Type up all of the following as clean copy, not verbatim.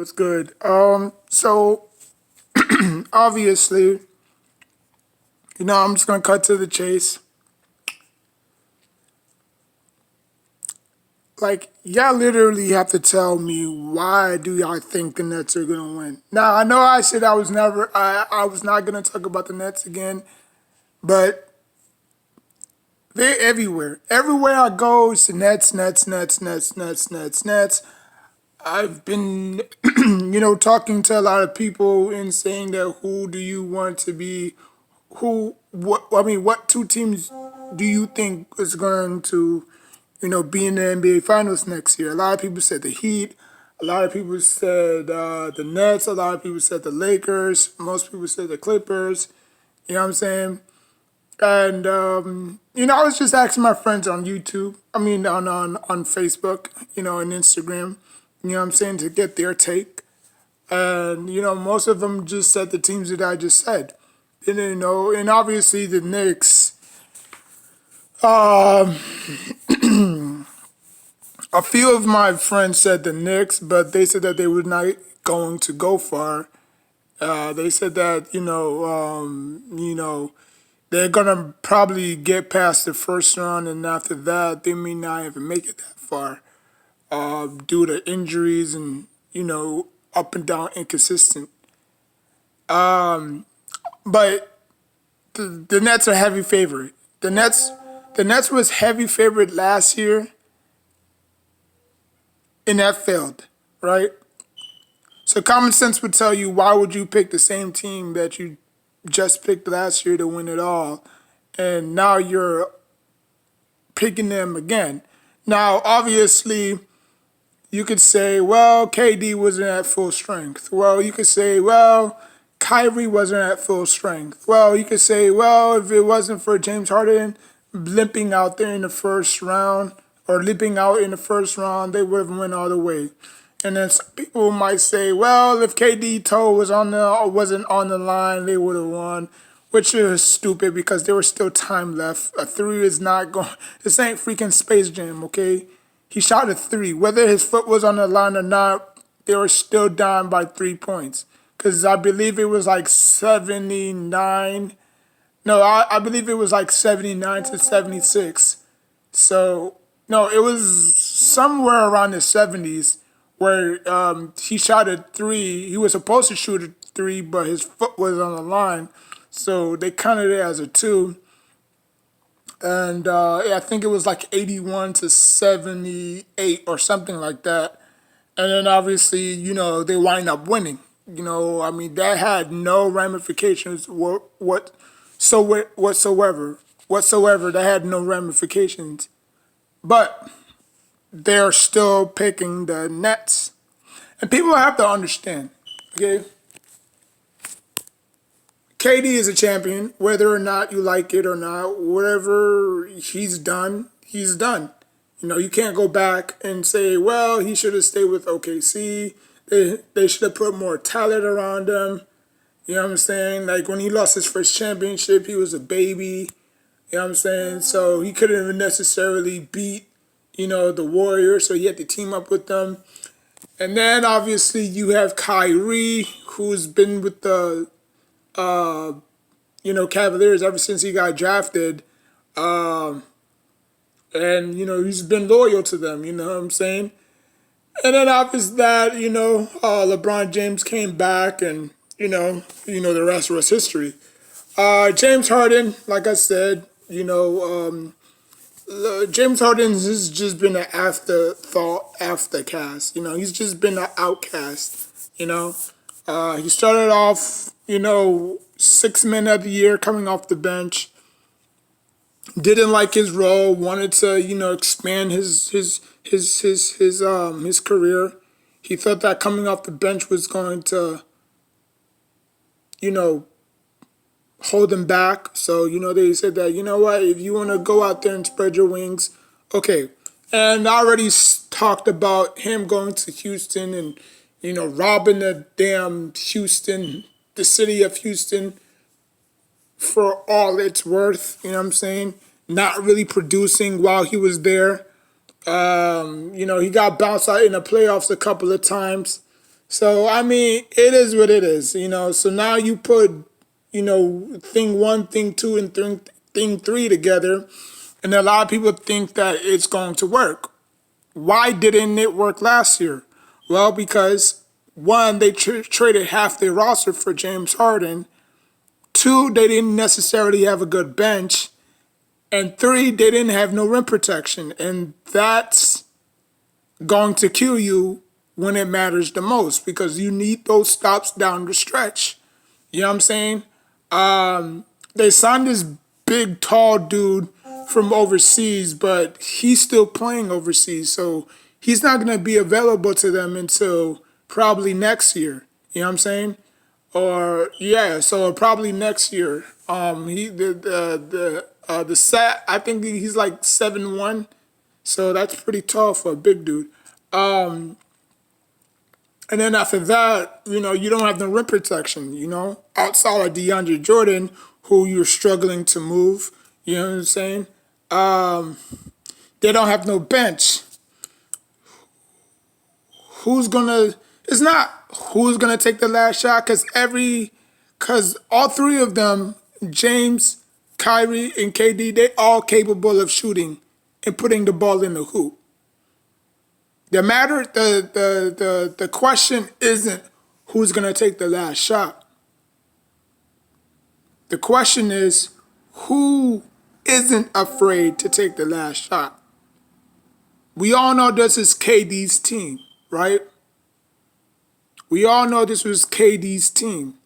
What's good? So obviously, I'm just gonna cut to the chase. Like, y'all literally have to tell me why do y'all think the Nets are gonna win? Now, I know I said I was not gonna talk about the Nets again, but they're everywhere. Everywhere I go, it's the Nets, Nets, Nets, Nets, Nets, Nets, Nets. I've been, talking to a lot of people and saying that who do you want to be what two teams do you think is going to, be in the NBA Finals next year? A lot of people said the Heat. A lot of people said the Nets. A lot of people said the Lakers. Most people said the Clippers. You know what I'm saying? And I was just asking my friends on YouTube. I mean, on Facebook, and Instagram. You know what I'm saying, to get their take. And most of them just said the teams that I just said. And obviously the Knicks. Um, a few of my friends said the Knicks, but they said that they were not going to go far. They said that they're gonna probably get past the first round, and after that, they may not even make it that far due to injuries and up and down inconsistent. But the Nets are heavy favorite. The Nets was heavy favorite last year, and that failed, right? So common sense would tell you, why would you pick the same team that you just picked last year to win it all, and now you're picking them again? Now, obviously, you could say, well, KD wasn't at full strength. Well, you could say, well, Kyrie wasn't at full strength. Well, you could say, well, if it wasn't for James Harden limping out there in the first round or limping out in the first round, they would have went all the way. And then some people might say, well, if KD toe wasn't on the line, they would have won, which is stupid because there was still time left. A three is not going. This ain't freaking Space Jam, okay? He shot a three. Whether his foot was on the line or not, they were still down by 3 points. Because I believe it was like 79. No, I believe it was like 79 to 76. So, no, it was somewhere around the 70s where he shot a three. He was supposed to shoot a three, but his foot was on the line. So they counted it as a two. And I think it was like 81 to 78 or something like that. And then obviously, they wind up winning. I mean, that had no ramifications whatsoever. Whatsoever, that had no ramifications. But they're still picking the Nets. And people have to understand, okay? KD is a champion, whether or not you like it or not. Whatever he's done, he's done. You can't go back and say, well, he should have stayed with OKC. They should have put more talent around him. You know what I'm saying? Like when he lost his first championship, he was a baby. You know what I'm saying? So he couldn't even necessarily beat, the Warriors. So he had to team up with them. And then obviously you have Kyrie, who's been with the Cavaliers ever since he got drafted. And, he's been loyal to them, you know what I'm saying? And then after that, LeBron James came back and, the rest was history. James Harden, like I said, James Harden has just been an afterthought, aftercast. He's just been an outcast, He started off, 6 men of the year coming off the bench. Didn't like his role, wanted to, expand his career. He thought that coming off the bench was going to, you know, hold him back. So, they said that, what, if you want to go out there and spread your wings, okay. And I already talked about him going to Houston and, robbing the damn Houston, the city of Houston for all it's worth, you know what I'm saying? Not really producing while he was there. He got bounced out in the playoffs a couple of times. So I mean, it is what it is, So now you put, thing one, thing two, and thing three together, and a lot of people think that it's going to work. Why didn't it work last year? Well, because one, they traded half their roster for James Harden. Two, they didn't necessarily have a good bench. And three, they didn't have no rim protection. And that's going to kill you when it matters the most because you need those stops down the stretch. You know what I'm saying? They signed this big, tall dude from overseas, but he's still playing overseas. So he's not going to be available to them until probably next year. You know what I'm saying? Or yeah, so probably next year. He the set. I think he's like 7'1", so that's pretty tall for a big dude. And then after that, you don't have the rim protection. Outside of DeAndre Jordan, who you're struggling to move. You know what I'm saying? They don't have no bench. Who's gonna? It's not who's gonna take the last shot because all three of them, James, Kyrie, and KD, they all capable of shooting and putting the ball in the hoop. The question isn't who's gonna take the last shot. The question is who isn't afraid to take the last shot. We all know this is KD's team, right? We all know this was KD's team.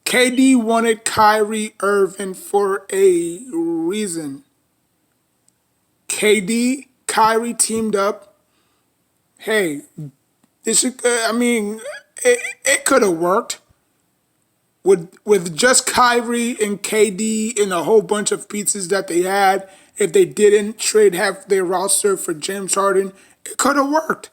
KD wanted Kyrie Irving for a reason. Kyrie teamed up. Hey, it could have worked. With just Kyrie and KD and a whole bunch of pieces that they had, if they didn't trade half their roster for James Harden, it could have worked.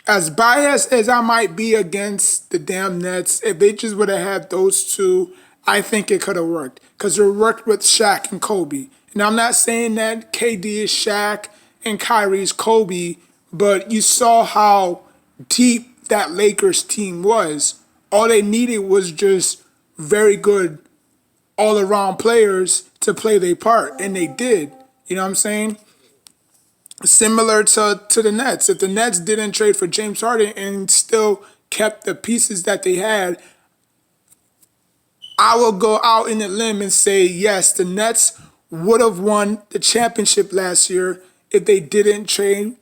As biased as I might be against the damn Nets, if they just would have had those two, I think it could have worked. Because it worked with Shaq and Kobe. And I'm not saying that KD is Shaq and Kyrie is Kobe, but you saw how deep that Lakers team was. All they needed was just very good all-around players to play their part, and they did. You know what I'm saying? Similar to the Nets. If the Nets didn't trade for James Harden and still kept the pieces that they had, I will go out in a limb and say, yes, the Nets would have won the championship last year if they didn't trade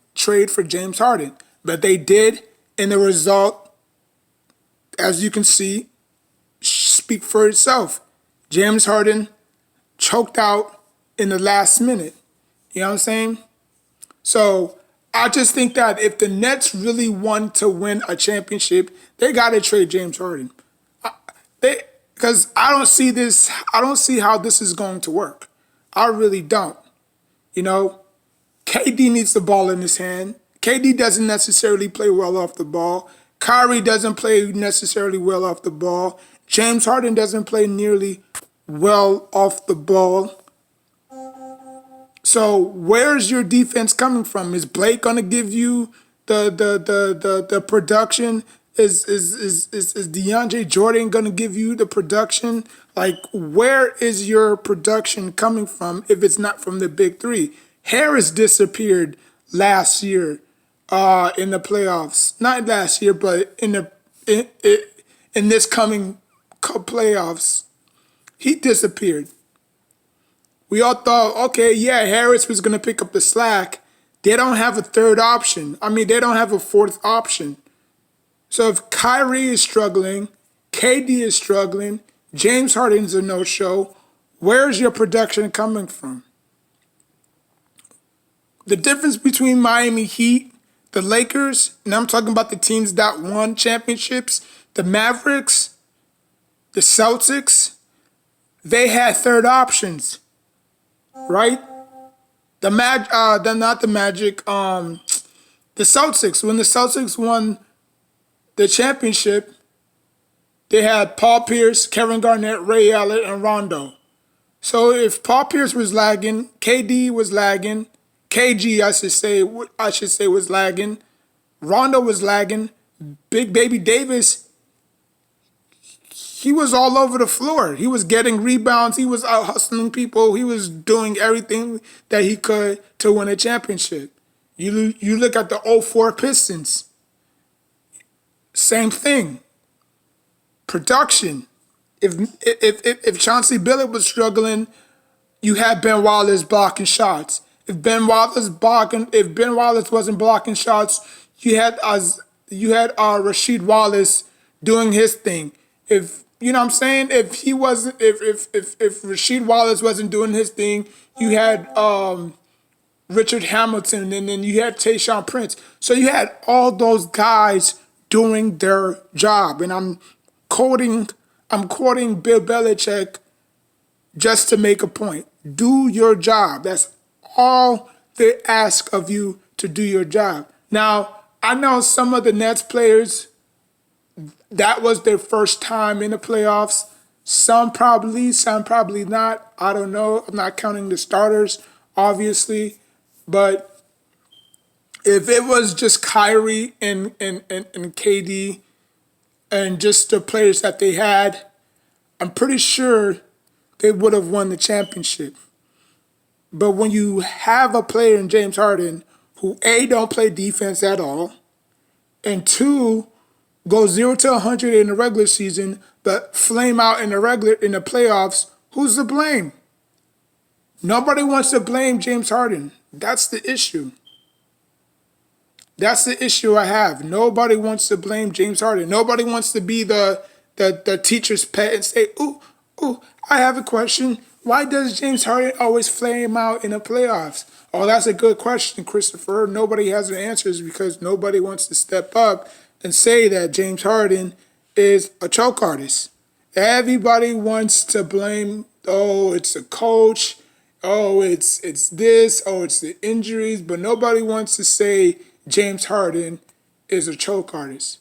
for James Harden. But they did, and the result, as you can see, speak for itself. James Harden choked out in the last minute. You know what I'm saying? So I just think that if the Nets really want to win a championship, they got to trade James Harden. Because I don't see how this is going to work. I really don't. KD needs the ball in his hand. KD doesn't necessarily play well off the ball. Kyrie doesn't play necessarily well off the ball. James Harden doesn't play nearly well off the ball. So where's your defense coming from? Is Blake gonna give you the production? Is DeAndre Jordan gonna give you the production? Like, where is your production coming from if it's not from the big three? Harris disappeared last year in the playoffs. Not last year, but in this coming playoffs, he disappeared. We all thought, okay, yeah, Harris was going to pick up the slack. They don't have a third option. They don't have a fourth option. So if Kyrie is struggling, KD is struggling, James Harden's a no-show, where's your production coming from? The difference between Miami Heat, the Lakers, and I'm talking about the teams that won championships, the Mavericks, the Celtics, they had third options. Right? Not the Magic. The Celtics. When the Celtics won the championship, they had Paul Pierce, Kevin Garnett, Ray Allen, and Rondo. So if Paul Pierce was lagging, KD was lagging, KG I should say was lagging, Rondo was lagging, Big Baby Davis, he was all over the floor. He was getting rebounds. He was out hustling people. He was doing everything that he could to win a championship. You look at the '04 Pistons, same thing. Production. If Chauncey Billups was struggling, you had Ben Wallace blocking shots. If Ben Wallace wasn't blocking shots, you had Rasheed Wallace doing his thing. If you know what I'm saying, if he wasn't, if Rasheed Wallace wasn't doing his thing, you had Richard Hamilton, and then you had Tayshaun Prince. So you had all those guys doing their job, and quoting I'm quoting Bill Belichick just to make a point. Do your job. That's all they ask of you, to do your job. Now, I know some of the Nets players, that was their first time in the playoffs. Some probably not. I don't know. I'm not counting the starters, obviously. But if it was just Kyrie and KD and just the players that they had, I'm pretty sure they would have won the championship. But when you have a player in James Harden who A, don't play defense at all, and two, go 0 to 100 in the regular season, but flame out in the playoffs, who's to blame? Nobody wants to blame James Harden. That's the issue. That's the issue I have. Nobody wants to blame James Harden. Nobody wants to be the teacher's pet and say, ooh, I have a question. Why does James Harden always flame out in the playoffs? Oh, that's a good question, Christopher. Nobody has the answers because nobody wants to step up and say that James Harden is a choke artist. Everybody wants to blame, oh, it's a coach, oh, it's this, oh, it's the injuries, but nobody wants to say James Harden is a choke artist.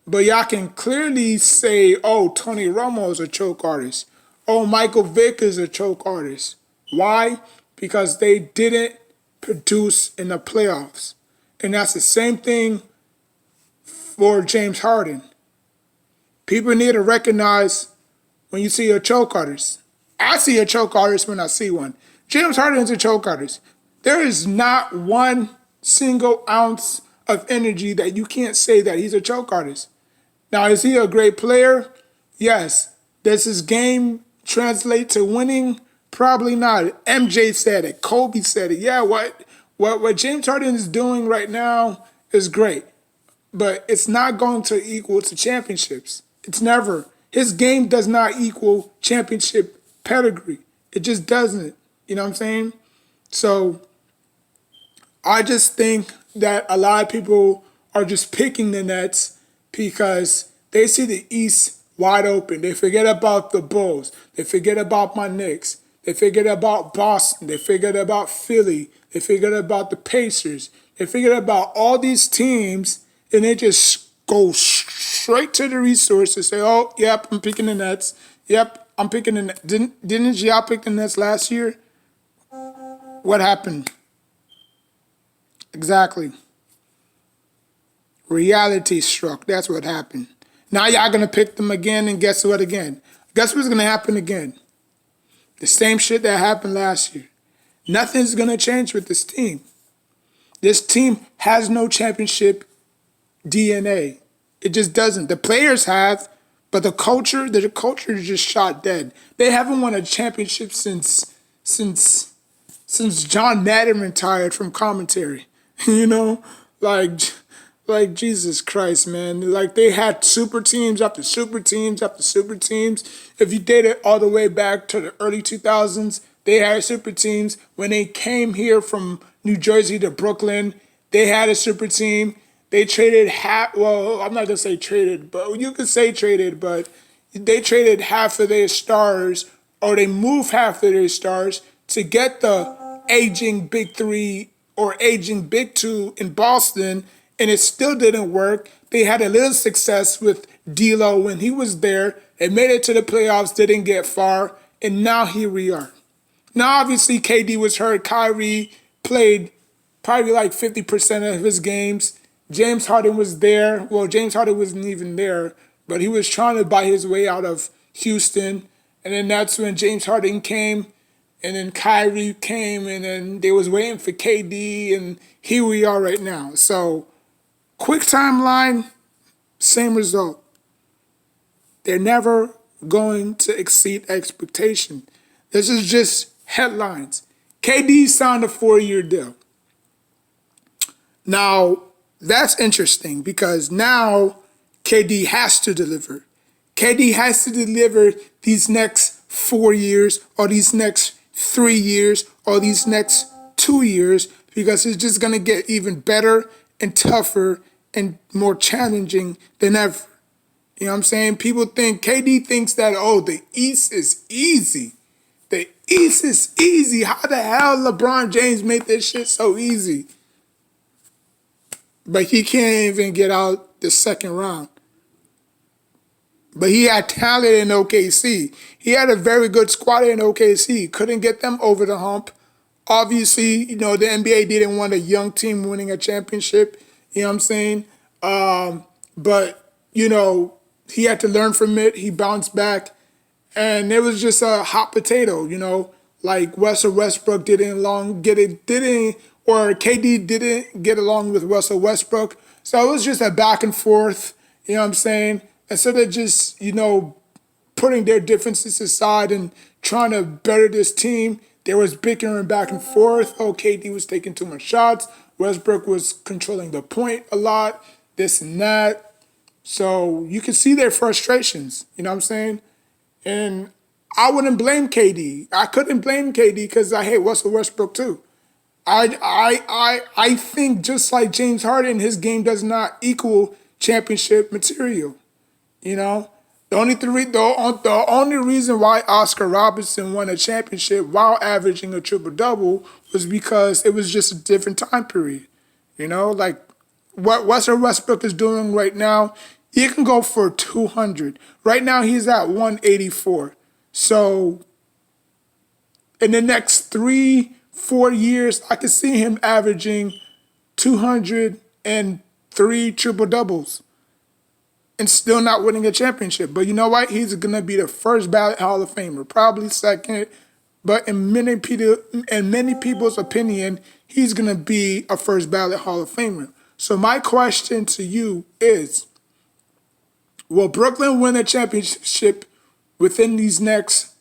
But y'all can clearly say, oh, Tony Romo is a choke artist. Oh, Michael Vick is a choke artist. Why? Because they didn't produce in the playoffs. And that's the same thing for James Harden. People need to recognize when you see a choke artist. I see a choke artist when I see one. James Harden is a choke artist. There is not one single ounce of energy that you can't say that he's a choke artist. Now, is he a great player? Yes. Does his game translate to winning? Probably not. MJ said it. Kobe said it. Yeah, what James Harden is doing right now is great. But it's not going to equal to championships. It's never. His game does not equal championship pedigree. It just doesn't. You know what I'm saying? So I just think that a lot of people are just picking the Nets because they see the East wide open. They forget about the Bulls. They forget about my Knicks. They forget about Boston. They forget about Philly. They forget about the Pacers. They forget about all these teams, and they just go straight to the resources. Say, oh, yep, I'm picking the Nets. Yep, I'm picking the Nets. Didn't y'all pick the Nets last year? What happened? Exactly. Reality struck. That's what happened. Now y'all going to pick them again, and guess what again? Guess what's going to happen again? The same shit that happened last year. Nothing's going to change with this team. This team has no championship DNA. It just doesn't. The players have, but the culture is just shot dead. They haven't won a championship since John Madden retired from commentary. You know, like Jesus Christ, man. Like they had super teams after super teams after super teams. If you date it all the way back to the early 2000s, they had super teams. When they came here from New Jersey to Brooklyn, they had a super team. They traded I'm not gonna say traded, but you could say traded, but they traded half of their stars, or they moved half of their stars to get the aging Big Three or aging Big Two in Boston, and it still didn't work. They had a little success with D'Lo when he was there. They made it to the playoffs, didn't get far, and now here we are. Now, obviously, KD was hurt. Kyrie played probably like 50% of his games. James Harden was there. Well, James Harden wasn't even there, but he was trying to buy his way out of Houston. And then that's when James Harden came, and then Kyrie came, and then they was waiting for KD, and here we are right now. So, quick timeline, same result. They're never going to exceed expectation. This is just headlines. KD signed a 4-year deal. Now, that's interesting because now KD has to deliver. KD has to deliver these next 4 years or these next 3 years or these next 2 years because it's just going to get even better and tougher and more challenging than ever. You know what I'm saying? People think, KD thinks that, oh, the East is easy. The East is easy. How the hell LeBron James made this shit so easy? But he can't even get out the second round. But he had talent in OKC. He had a very good squad in OKC. Couldn't get them over the hump. Obviously, the NBA didn't want a young team winning a championship. You know what I'm saying? But, he had to learn from it. He bounced back. And it was just a hot potato, like Russell Westbrook or KD didn't get along with Russell Westbrook. So it was just a back and forth, you know what I'm saying? Instead of just, putting their differences aside and trying to better this team, there was bickering back and forth. Oh, KD was taking too much shots. Westbrook was controlling the point a lot, this and that. So you can see their frustrations, you know what I'm saying? And I wouldn't blame KD. I couldn't blame KD because I hate Russell Westbrook too. I think just like James Harden, his game does not equal championship material. The only reason why Oscar Robertson won a championship while averaging a triple-double was because it was just a different time period. Like what Russell Westbrook is doing right now, he can go for 200. Right now he's at 184. So in the next 3-4 years, I could see him averaging 203 triple-doubles and still not winning a championship. But you know what? He's going to be the first ballot Hall of Famer, probably second. But in many people's opinion, he's going to be a first ballot Hall of Famer. So my question to you is, will Brooklyn win a championship within these next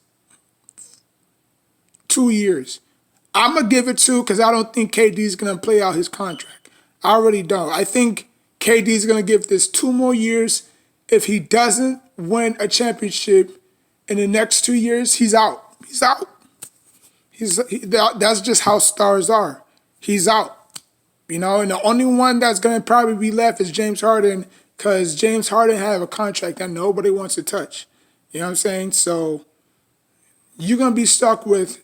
2 years? I'm going to give it 2 because I don't think KD is going to play out his contract. I already don't. I think KD is going to give this 2 more years. If he doesn't win a championship in the next 2 years, he's out. He's out. That's just how stars are. He's out. And the only one that's going to probably be left is James Harden because James Harden have a contract that nobody wants to touch. You know what I'm saying? So you're going to be stuck with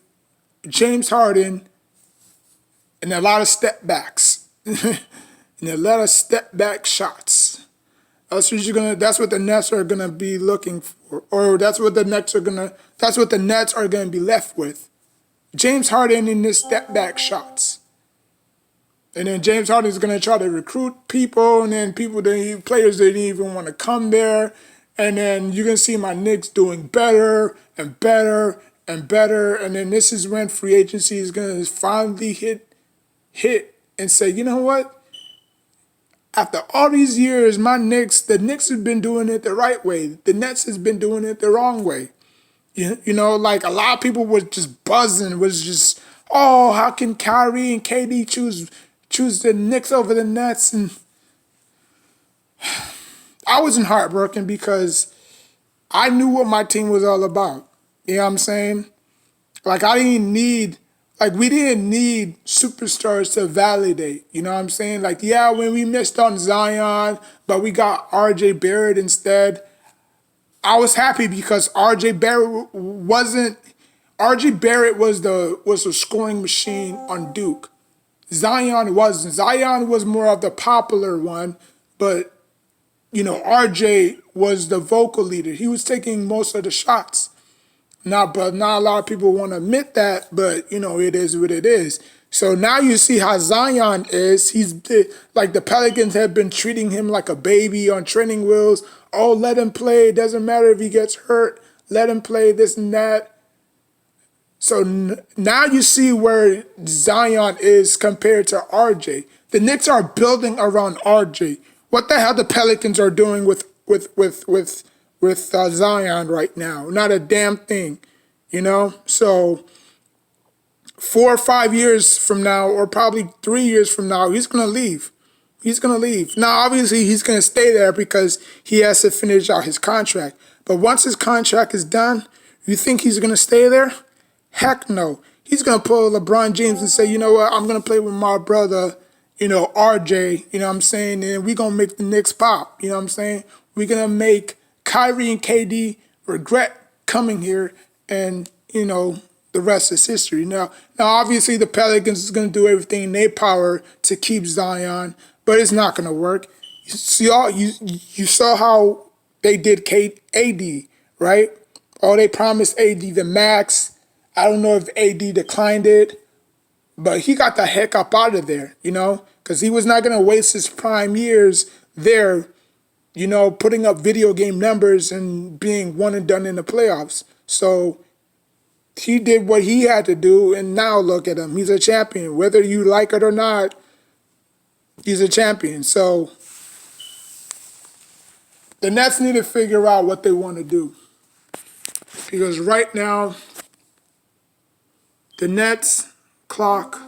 James Harden and a lot of step backs and a lot of step back shots. That's what the Nets are gonna be looking for, or that's what the Nets are gonna be left with. James Harden in his step back shots, and then James Harden is gonna try to recruit people, and then players didn't even want to come there, and then you're gonna see my Knicks doing better and better and better, and then this is when free agency is gonna finally hit and say, you know what? After all these years, the Knicks have been doing it the right way. The Nets has been doing it the wrong way. Like a lot of people was just buzzing, was just, oh, how can Kyrie and KD choose the Knicks over the Nets? And I wasn't heartbroken because I knew what my team was all about. You know what I'm saying? Like we didn't need superstars to validate, you know what I'm saying? Like, yeah, when we missed on Zion, but we got RJ Barrett instead, I was happy because RJ Barrett was a scoring machine on Duke. Zion wasn't. Zion was more of the popular one, but, RJ was the vocal leader. He was taking most of the shots. But not a lot of people want to admit that, but, it is what it is. So now you see how Zion is. Like the Pelicans have been treating him like a baby on training wheels. Oh, let him play. It doesn't matter if he gets hurt. Let him play this and that. So now you see where Zion is compared to RJ. The Knicks are building around RJ. What the hell the Pelicans are doing with Zion right now? Not a damn thing, you know. So 4 or 5 years from now, or probably 3 years from now, he's gonna leave. He's gonna leave. Now, obviously, he's gonna stay there because he has to finish out his contract. But once his contract is done, you think he's gonna stay there? Heck no. He's going to pull LeBron James and say, you know what, I'm going to play with my brother, RJ, you know what I'm saying? And we're going to make the Knicks pop, you know what I'm saying? We're going to make Kyrie and KD regret coming here and, the rest is history. Now obviously the Pelicans is going to do everything in their power to keep Zion, but it's not going to work. You saw how they did AD, right? Oh, they promised AD the max. I don't know if AD declined it, but he got the heck up out of there, because he was not going to waste his prime years there, putting up video game numbers and being one and done in the playoffs. So he did what he had to do, and now look at him. He's a champion. Whether you like it or not, he's a champion. So the Nets need to figure out what they want to do. Because right now, the Nets clock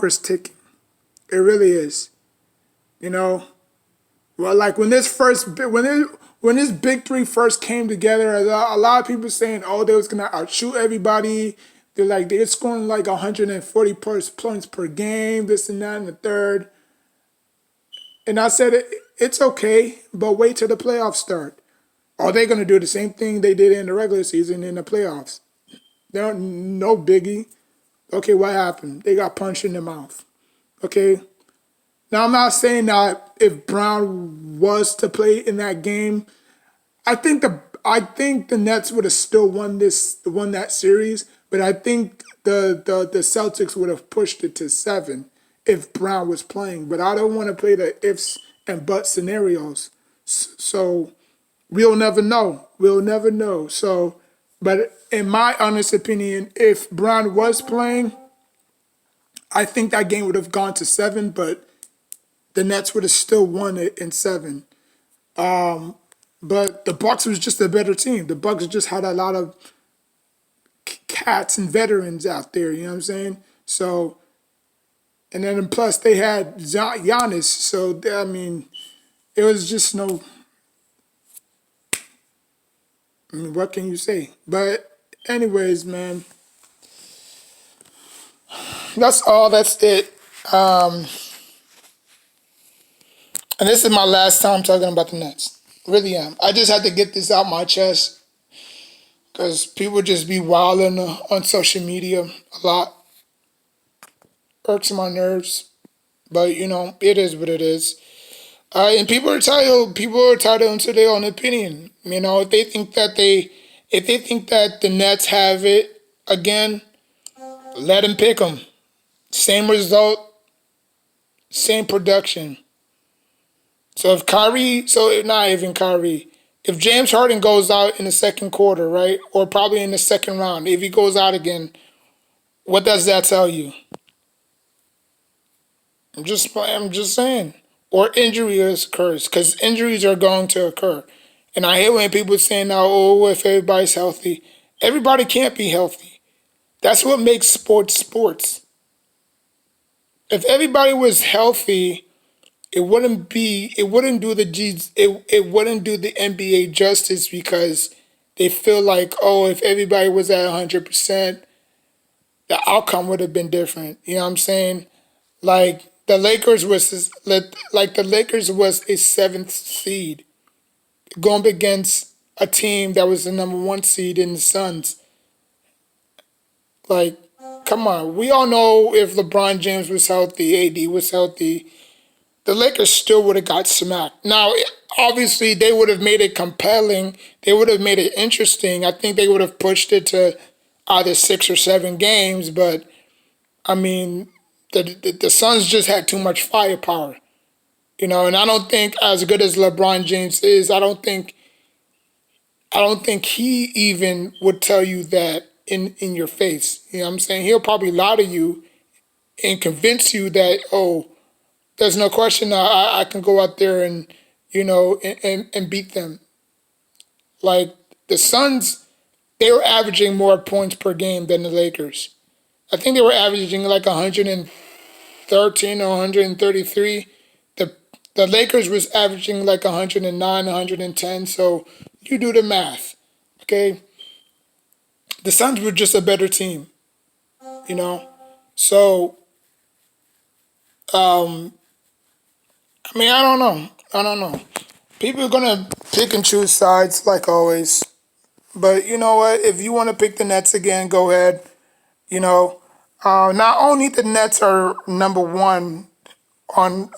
is ticking. It really is. Well, like when this big three first came together, a lot of people saying, oh, they was gonna outshoot everybody. They're scoring like 140 points per game, this and that and the third. And I said it's okay, but wait till the playoffs start. Are they gonna do the same thing they did in the regular season in the playoffs? They're no biggie. Okay, what happened? They got punched in the mouth. Okay. Now I'm not saying that if Brown was to play in that game, I think the Nets would have still won that series, but I think the Celtics would have pushed it to 7 if Brown was playing. But I don't want to play the ifs and buts scenarios. So we'll never know. We'll never know. So. But in my honest opinion, if Brown was playing, I think that game would have gone to 7, but the Nets would have still won it in 7. But the Bucks was just a better team. The Bucks just had a lot of cats and veterans out there, you know what I'm saying? So, and then plus they had Giannis. So, I mean, it was just no... I mean, what can you say? But anyways, man, that's all. That's it. And this is my last time talking about the Nets. Really am. I just had to get this out my chest because people just be wilding on social media a lot. Irks my nerves, but it is what it is. And people are entitled to their own opinion. If they think that the Nets have it again, let them pick them. Same result, same production. So if James Harden goes out in the second quarter, right, or probably in the second round, if he goes out again, what does that tell you? I'm just saying. Or injury occurs, because injuries are going to occur. And I hate when people saying now, oh, if everybody's healthy. Everybody can't be healthy. That's what makes sports. If everybody was healthy, it wouldn't do the NBA justice, because they feel like, oh, if everybody was at 100%, the outcome would have been different. You know what I'm saying? Like the Lakers was a 7th seed going against a team that was the number 1 seed in the Suns. Like, come on. We all know if LeBron James was healthy, AD was healthy, the Lakers still would have got smacked. Now, obviously, they would have made it compelling. They would have made it interesting. I think they would have pushed it to either 6 or 7 games, but I mean, the Suns just had too much firepower, and I don't think as good as LeBron James is, I don't think he even would tell you that in your face. You know what I'm saying? He'll probably lie to you and convince you that, oh, there's no question I can go out there and and beat them. Like the Suns, they were averaging more points per game than the Lakers. I think they were averaging like 113 or 133. The the Lakers was averaging like 109, 110. So you do the math, okay? The Suns were just a better team, you know. So I mean, I don't know. I don't know. People are gonna pick and choose sides like always. But you know what? If you want to pick the Nets again, go ahead. You know, not only the Nets are number one on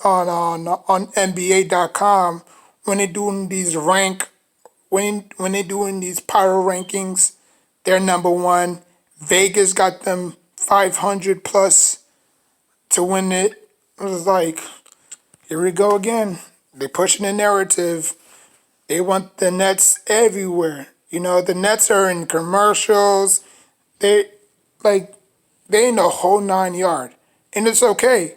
NBA.com when they're doing these when they're doing these power rankings, they're number one. Vegas got them 500 plus to win it. It was like, here we go again. They pushing the narrative. They want the Nets everywhere. The Nets are in commercials. They like they in the whole 9 yard. And it's okay.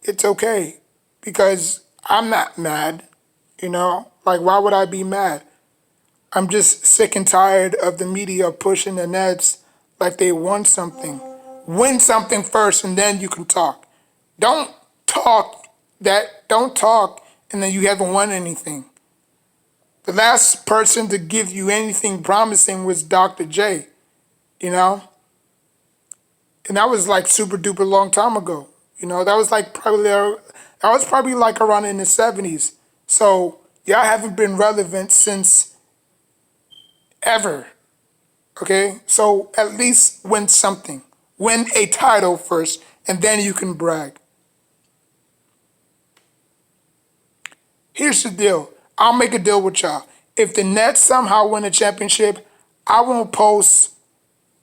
It's okay. Because I'm not mad. Like why would I be mad? I'm just sick and tired of the media pushing the Nets like they won something. Win something first and then you can talk. Don't don't talk and then you haven't won anything. The last person to give you anything promising was Dr. J, you know? And that was like super duper long time ago. That was like probably like around in the 70s. So y'all haven't been relevant since ever. Okay? So at least win something. Win a title first, and then you can brag. Here's the deal. I'll make a deal with y'all. If the Nets somehow win a championship, I won't post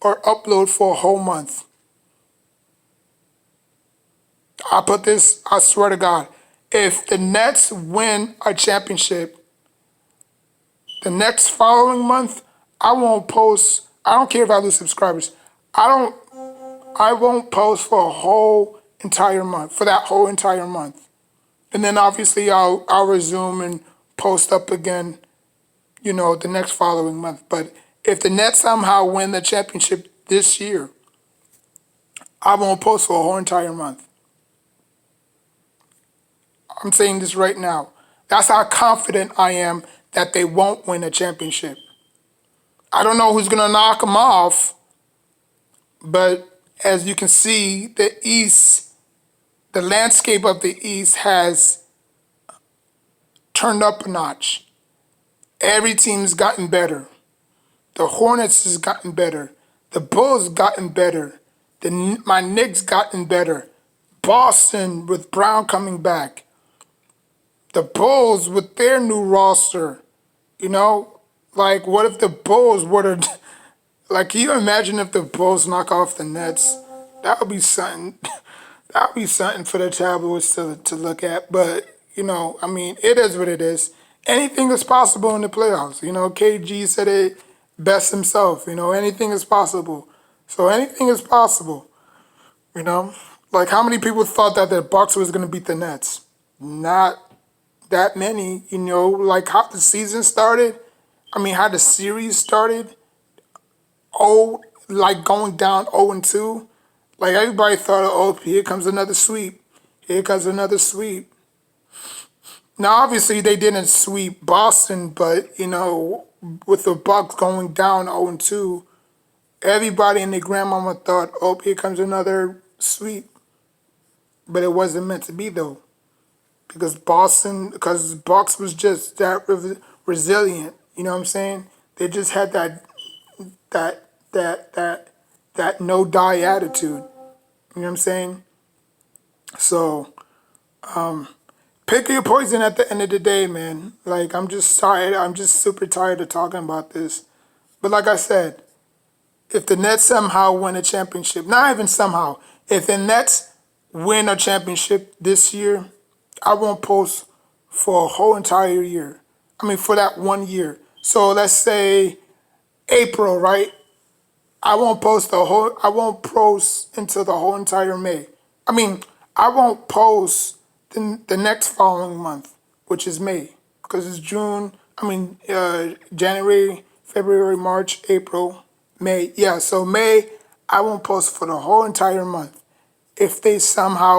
or upload for a whole month. I swear to God. If the Nets win a championship, the next following month, I won't post. I don't care if I lose subscribers. I don't I won't post for a whole entire month, for that whole entire month. And then obviously I'll resume and post up again, the next following month. But if the Nets somehow win the championship this year, I won't post for a whole entire month. I'm saying this right now. That's how confident I am that they won't win a championship. I don't know who's going to knock them off, but as you can see, the landscape of the East has turned up a notch. Every team's gotten better. The Hornets has gotten better. The Bulls gotten better. My Knicks gotten better. Boston with Brown coming back. The Bulls with their new roster. You know, like what if the Bulls were to, like, can you imagine if the Bulls knock off the Nets? That would be something. That would be something for the tabloids to look at. But I mean, it is what it is. Anything is possible in the playoffs. KG said it best himself. Anything is possible. So anything is possible. You know, like how many people thought that the Bucks was going to beat the Nets? Not that many. Like how the season started. I mean, how the series started. Oh, like going down 0-2. Like everybody thought, oh, here comes another sweep. Here comes another sweep. Now, obviously, they didn't sweep Boston, but with the Bucks going down 0-2, everybody and their grandmama thought, oh, here comes another sweep. But it wasn't meant to be though, because Bucks was just that resilient. You know what I'm saying? They just had that that no die attitude. You know what I'm saying? So pick your poison at the end of the day, man. Like I'm just tired. I'm just super tired of talking about this. But like I said, if the Nets somehow win a championship, not even somehow, if the Nets win a championship this year, I won't post for a whole entire year. I mean, for that 1 year. So let's say April, right? I won't post until the whole entire May. I mean, I won't post the next following month, which is May, because it's June. I mean, January, February, March, April, May. Yeah, so May, I won't post for the whole entire month. If they somehow